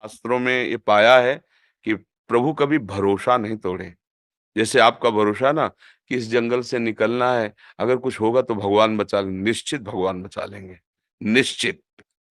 शास्त्रों में ये पाया है कि प्रभु कभी भरोसा नहीं तोड़े। जैसे आपका भरोसा ना कि इस जंगल से निकलना है, अगर कुछ होगा तो भगवान बचा लेंगे, निश्चित भगवान बचा लेंगे, निश्चित।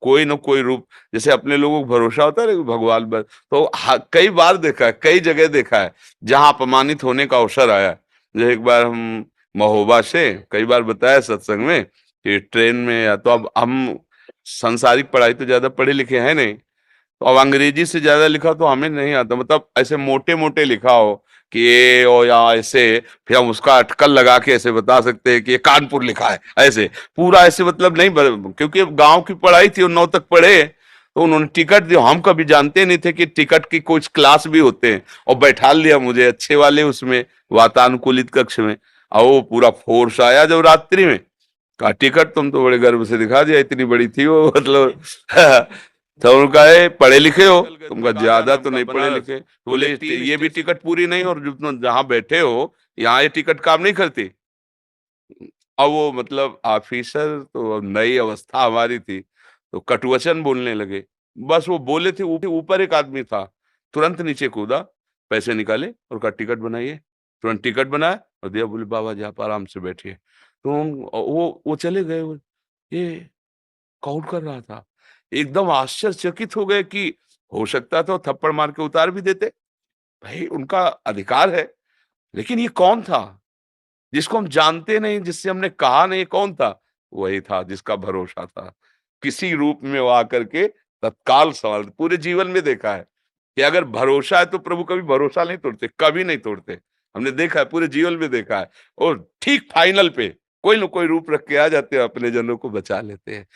कोई न कोई रूप जैसे अपने लोगों को भरोसा होता है ना कि भगवान ब तो कई बार देखा है, कई जगह देखा है, जहाँ अपमानित होने का अवसर आया है। जैसे एक बार हम महोबा से कई बार बताया सत्संग में कि ट्रेन में या तो अब हम सांसारिक पढ़ाई तो ज़्यादा पढ़े लिखे हैं नहीं, तो अब अंग्रेजी से ज्यादा लिखा तो हमें नहीं आता, मतलब ऐसे मोटे मोटे लिखा हो कि ये और या ऐसे, फिर हम उसका अटकल लगा के ऐसे बता सकते हैं कि ये कानपुर लिखा है, ऐसे पूरा ऐसे मतलब नहीं क्योंकि गांव की पढ़ाई थी और 9 तक पढ़े, तो उन्होंने टिकट दिया। हम कभी जानते नहीं थे कि टिकट की कुछ क्लास भी होते हैं, और बैठा लिया मुझे अच्छे वाले उसमें वातानुकूलित कक्ष में। और वो पूरा फोर्स आया जब रात्रि में, कहा टिकट तुम तो बड़े गर्व से दिखा दिया, इतनी बड़ी थी वो मतलब तो उनका है पढ़े लिखे हो, तुमका ज्यादा तो नहीं पढ़े लिखे, तो बोले ये भी टिकट पूरी नहीं, और जो तुम जहाँ बैठे हो यहाँ ये टिकट काम नहीं करती। अब वो मतलब ऑफिसर तो नई अवस्था हमारी थी, तो कटुवचन बोलने लगे। बस वो बोले थे, ऊपर एक आदमी था, तुरंत नीचे कूदा, पैसे निकाले और कहा टिकट बनाइए। तुरंत टिकट बनाया और दिया, बोले बाबा जी आप आराम से बैठिए। तो वो चले गए। ये कौन कर रहा था? एकदम आश्चर्यचकित हो गए कि हो सकता था थप्पड़ मार के उतार भी देते। भाई उनका अधिकार है, लेकिन ये कौन था? जिसको हम जानते नहीं, जिससे हमने कहा नहीं, कौन था? वही था जिसका भरोसा था। किसी रूप में वो आकर के तत्काल सवाल पूरे जीवन में देखा है कि अगर भरोसा है तो प्रभु कभी भरोसा नहीं तोड़ते, कभी नहीं तोड़ते। हमने देखा है, पूरे जीवन में देखा है, और ठीक फाइनल पे कोई न कोई रूप रख के आ जाते हैं, अपने जनों को बचा लेते हैं।